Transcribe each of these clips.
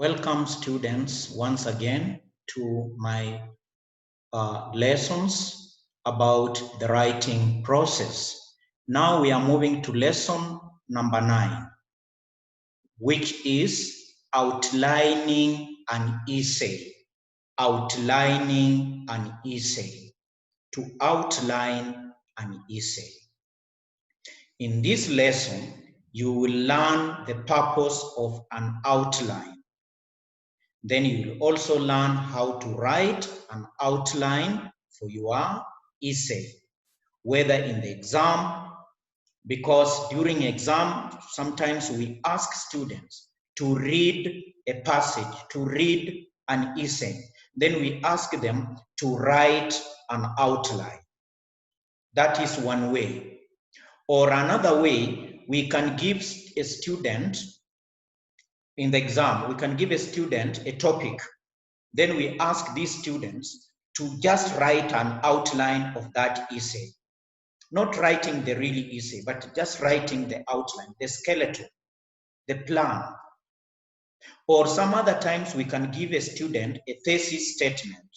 Welcome students once again to my lessons about the writing process. Now we are moving to lesson number 9, which is outlining an essay. Outlining an essay. To outline an essay. In this lesson, you will learn the purpose of an outline. Then you will also learn how to write an outline for your essay, whether in the exam, because during exam, sometimes we ask students to read a passage, to read an essay. Then we ask them to write an outline. That is one way. Or another way, we can give a student in the exam, we can give a student a topic. Then we ask these students to just write an outline of that essay. Not writing the real essay, but just writing the outline, the skeleton, the plan. Or some other times we can give a student a thesis statement.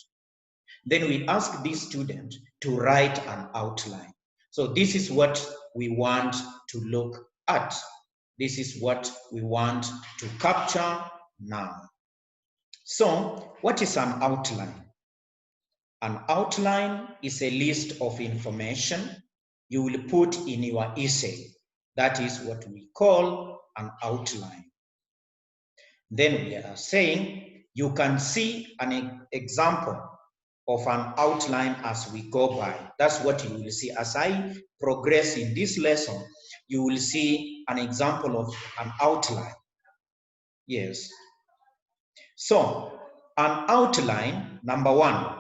Then we ask this student to write an outline. So this is what we want to look at. This is what we want to capture now. So, what is an outline? An outline is a list of information you will put in your essay. That is what we call an outline. Then we are saying you can see an example of an outline as we go by. That's what you will see. As I progress in this lesson, you will see an example of an outline. Yes. So, an outline, number 1,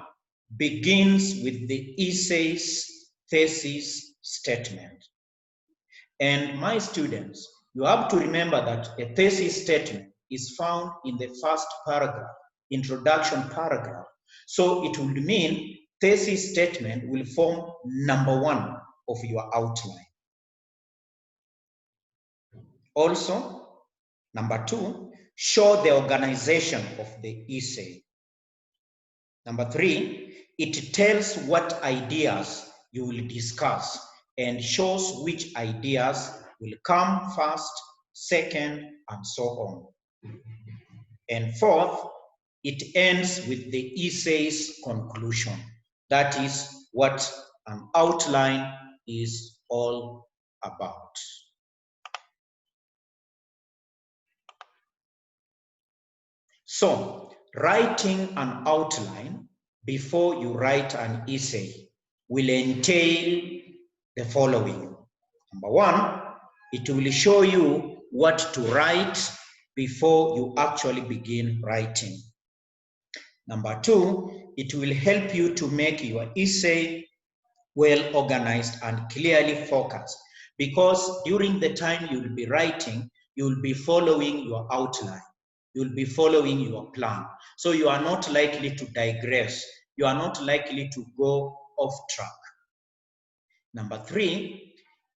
begins with the essay's thesis statement. And my students, you have to remember that a thesis statement is found in the first paragraph, introduction paragraph. So it will mean thesis statement will form number 1 of your outline. Also, number 2, show the organization of the essay. Number 3, it tells what ideas you will discuss and shows which ideas will come first, second, and so on. And 4th, it ends with the essay's conclusion. That is what an outline is all about. So, writing an outline before you write an essay will entail the following. Number 1, it will show you what to write before you actually begin writing. Number 2, it will help you to make your essay well organized and clearly focused, because during the time you will be writing, you will be following your outline. You'll be following your plan. So you are not likely to digress. You are not likely to go off track. Number 3,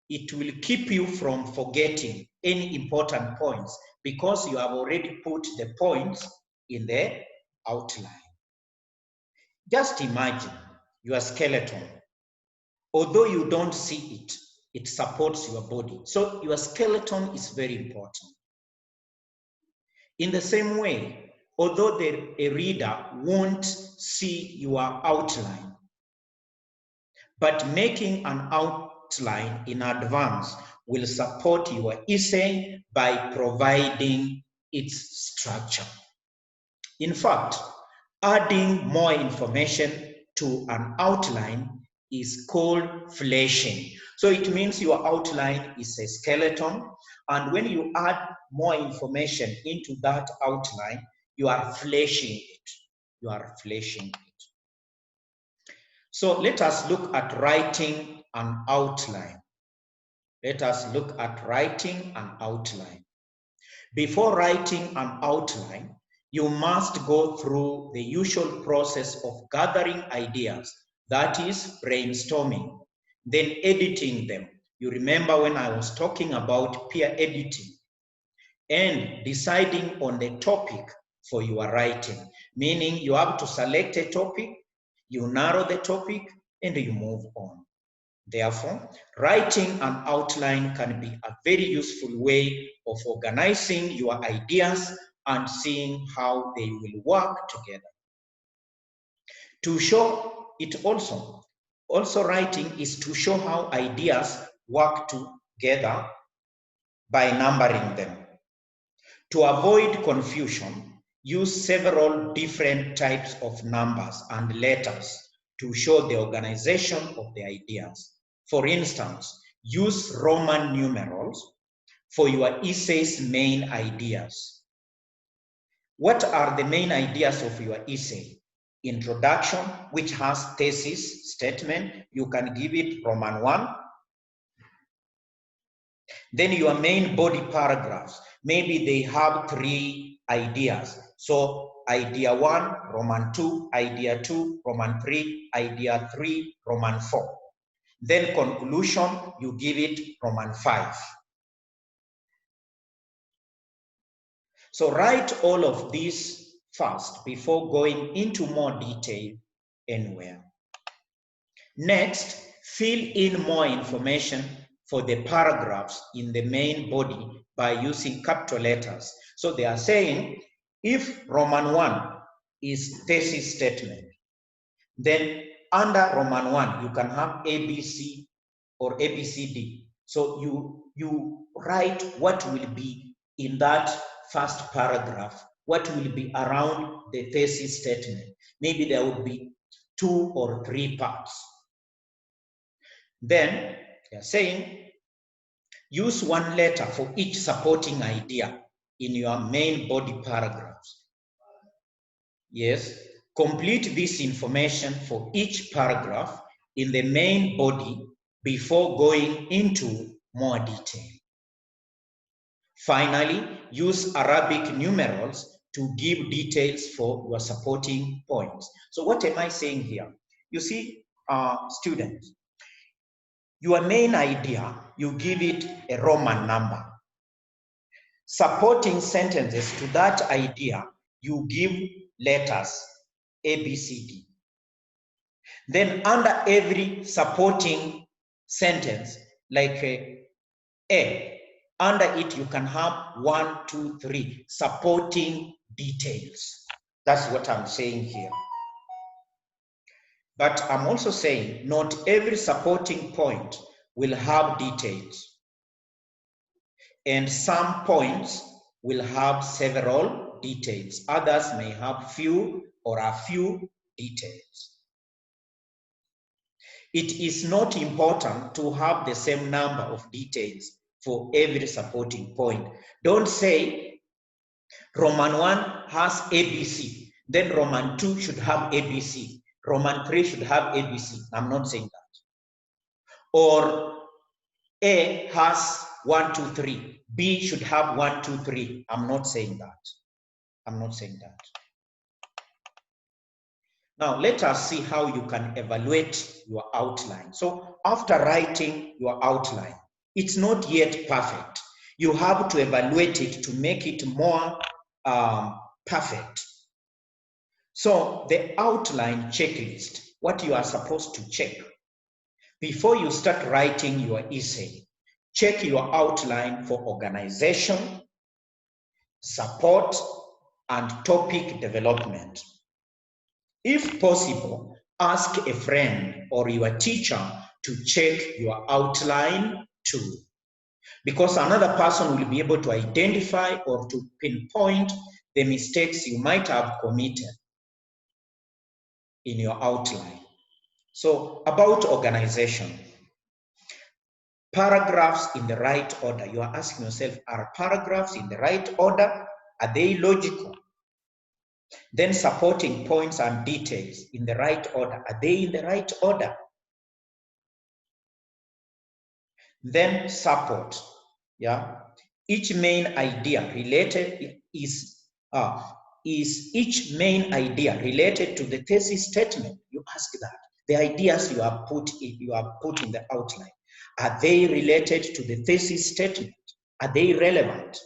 it will keep you from forgetting any important points because you have already put the points in the outline. Just imagine your skeleton. Although you don't see it, it supports your body. So your skeleton is very important. In the same way, although a reader won't see your outline, but making an outline in advance will support your essay by providing its structure. In fact, adding more information to an outline is called fleshing. So it means your outline is a skeleton, and when you add more information into that outline, you are fleshing it. You are fleshing it. So let us look at writing an outline. Let us look at writing an outline. Before writing an outline, you must go through the usual process of gathering ideas, that is brainstorming, then editing them. You remember when I was talking about peer editing, and deciding on the topic for your writing, meaning you have to select a topic, you narrow the topic, and you move on. Therefore, writing an outline can be a very useful way of organizing your ideas and seeing how they will work together. To show it also writing is to show how ideas work together by numbering them. To avoid confusion, use several different types of numbers and letters to show the organization of the ideas. For instance, use Roman numerals for your essay's main ideas. What are the main ideas of your essay? Introduction, which has thesis statement, you can give it Roman 1. Then your main body paragraphs, maybe they have 3 ideas. So idea 1, Roman 2, idea 2, Roman 3, idea 3, Roman 4. Then conclusion, you give it Roman 5. So write all of these first before going into more detail anywhere. Next, fill in more information for the paragraphs in the main body by using capital letters. So they are saying, if Roman 1 is thesis statement, then under Roman 1, you can have ABC or ABCD. So you write what will be in that first paragraph, what will be around the thesis statement. Maybe there would be 2 or 3 parts. Then they are saying, use 1 letter for each supporting idea in your main body paragraphs. Yes, complete this information for each paragraph in the main body before going into more detail. Finally, use Arabic numerals to give details for your supporting points. So what am I saying here? You see, students, your main idea, you give it a Roman number. Supporting sentences to that idea, you give letters A, B, C, D. Then under every supporting sentence, like A, under it you can have 1, 2, 3 supporting details. That's what I'm saying here. But I'm also saying not every supporting point will have details. And some points will have several details. Others may have few or a few details. It is not important to have the same number of details for every supporting point. Don't say Roman 1 has ABC, then Roman 2 should have ABC, Roman 3 should have ABC. I'm not saying that. Or A has 1, 2, 3. B should have 1, 2, 3. I'm not saying that. I'm not saying that. Now, let us see how you can evaluate your outline. So after writing your outline, it's not yet perfect. You have to evaluate it to make it more perfect. So the outline checklist, what you are supposed to check. Before you start writing your essay, check your outline for organization, support, and topic development. If possible, ask a friend or your teacher to check your outline too, because another person will be able to identify or to pinpoint the mistakes you might have committed in your outline. So about organization, paragraphs in the right order. You are asking yourself, are paragraphs in the right order? Are they logical? Then supporting points and details in the right order. Are they in the right order? Then support. Yeah. Each main idea related is each main idea related to the thesis statement? You ask that. The ideas you have put in the outline, are they related to the thesis statement? Are they relevant?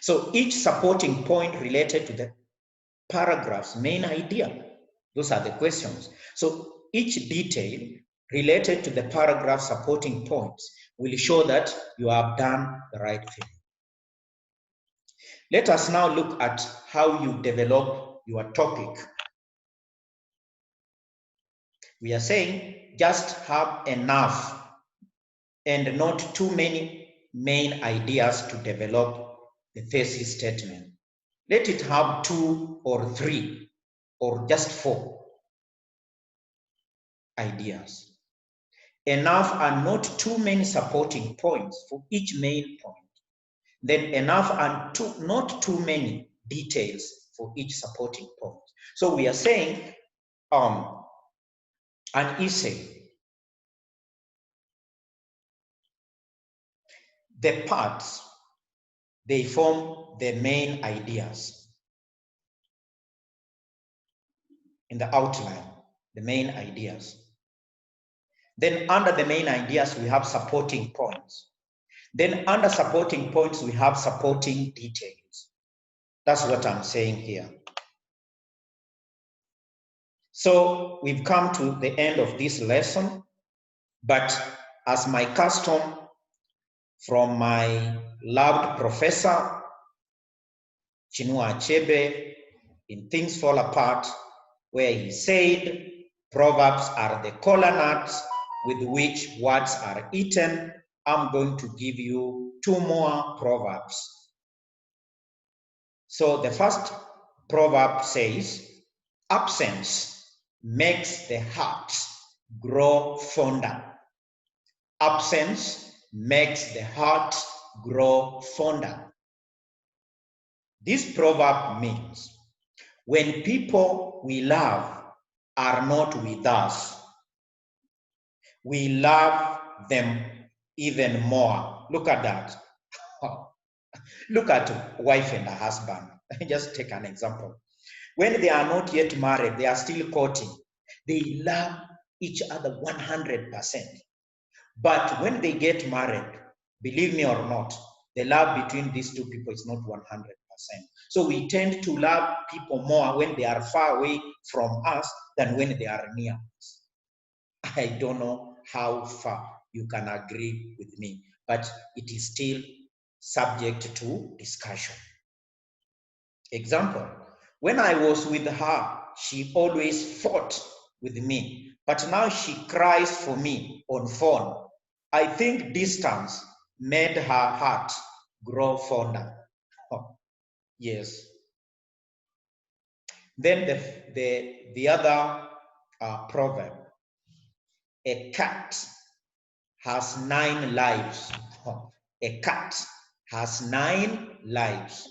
So each supporting point related to the paragraph's main idea. Those are the questions. So each detail related to the paragraph supporting points will show that you have done the right thing. Let us now look at how you develop your topic. We are saying just have enough and not too many main ideas to develop the thesis statement. Let it have 2 or 3 or just 4 ideas. Enough and not too many supporting points for each main point. Then enough and not too many details for each supporting point. So we are saying an essay, the parts, they form the main ideas in the outline, the main ideas. Then under the main ideas, we have supporting points. Then under supporting points, we have supporting details. That's what I'm saying here. So we've come to the end of this lesson, but as my custom from my loved professor, Chinua Achebe, in Things Fall Apart, where he said, Proverbs are the kola nuts with which words are eaten. I'm going to give you 2 more proverbs. So the first proverb says, absence makes the heart grow fonder. Absence makes the heart grow fonder. This proverb means when people we love are not with us, we love them even more. Look at that. Look at wife and husband. Just take an example. When they are not yet married, they are still courting. They love each other 100%. But when they get married, believe me or not, the love between these two people is not 100%. So we tend to love people more when they are far away from us than when they are near us. I don't know how far you can agree with me, but it is still subject to discussion. Example, when I was with her, she always fought with me, but now she cries for me on phone. I think distance made her heart grow fonder. Oh, yes. Then the other proverb, a cat has 9 lives. Oh, a cat has 9 lives.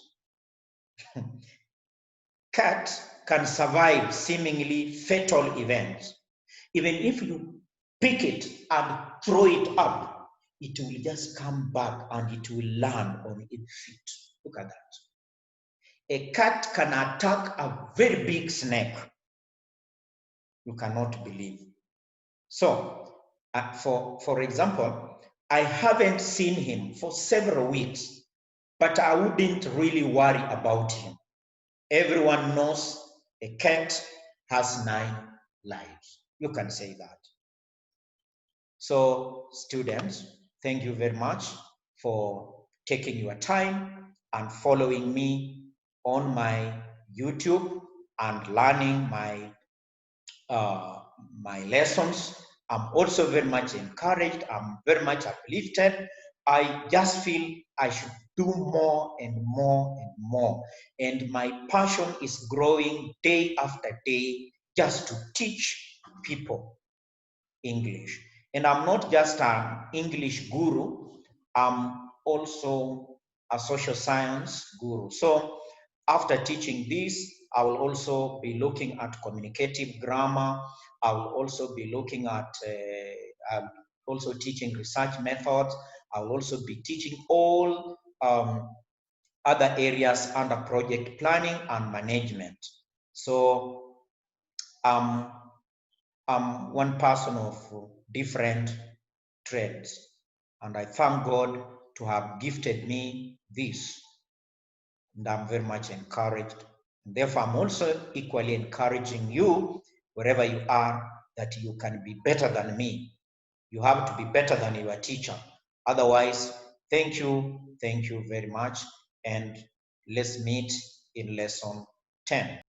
Cat can survive seemingly fatal events. Even if you pick it and throw it up, it will just come back and it will land on its feet. Look at that. A cat can attack a very big snake. You cannot believe. So, for example, I haven't seen him for several weeks, but I wouldn't really worry about him. Everyone knows a cat has 9 lives. You can say that. So, students, thank you very much for taking your time and following me on my YouTube and learning my lessons. I'm also very much encouraged. I'm very much uplifted. I just feel I should do more and more and more. And my passion is growing day after day just to teach people English. And I'm not just an English guru, I'm also a social science guru. So after teaching this, I will also be looking at communicative grammar. I will also be looking at also teaching research methods. I will also be teaching all other areas under project planning and management. So I'm one person of different trades, and I thank God to have gifted me this. and I'm very much encouraged. And therefore, I'm also equally encouraging you, wherever you are, that you can be better than me. You have to be better than your teacher. Otherwise, thank you very much, and let's meet in lesson 10.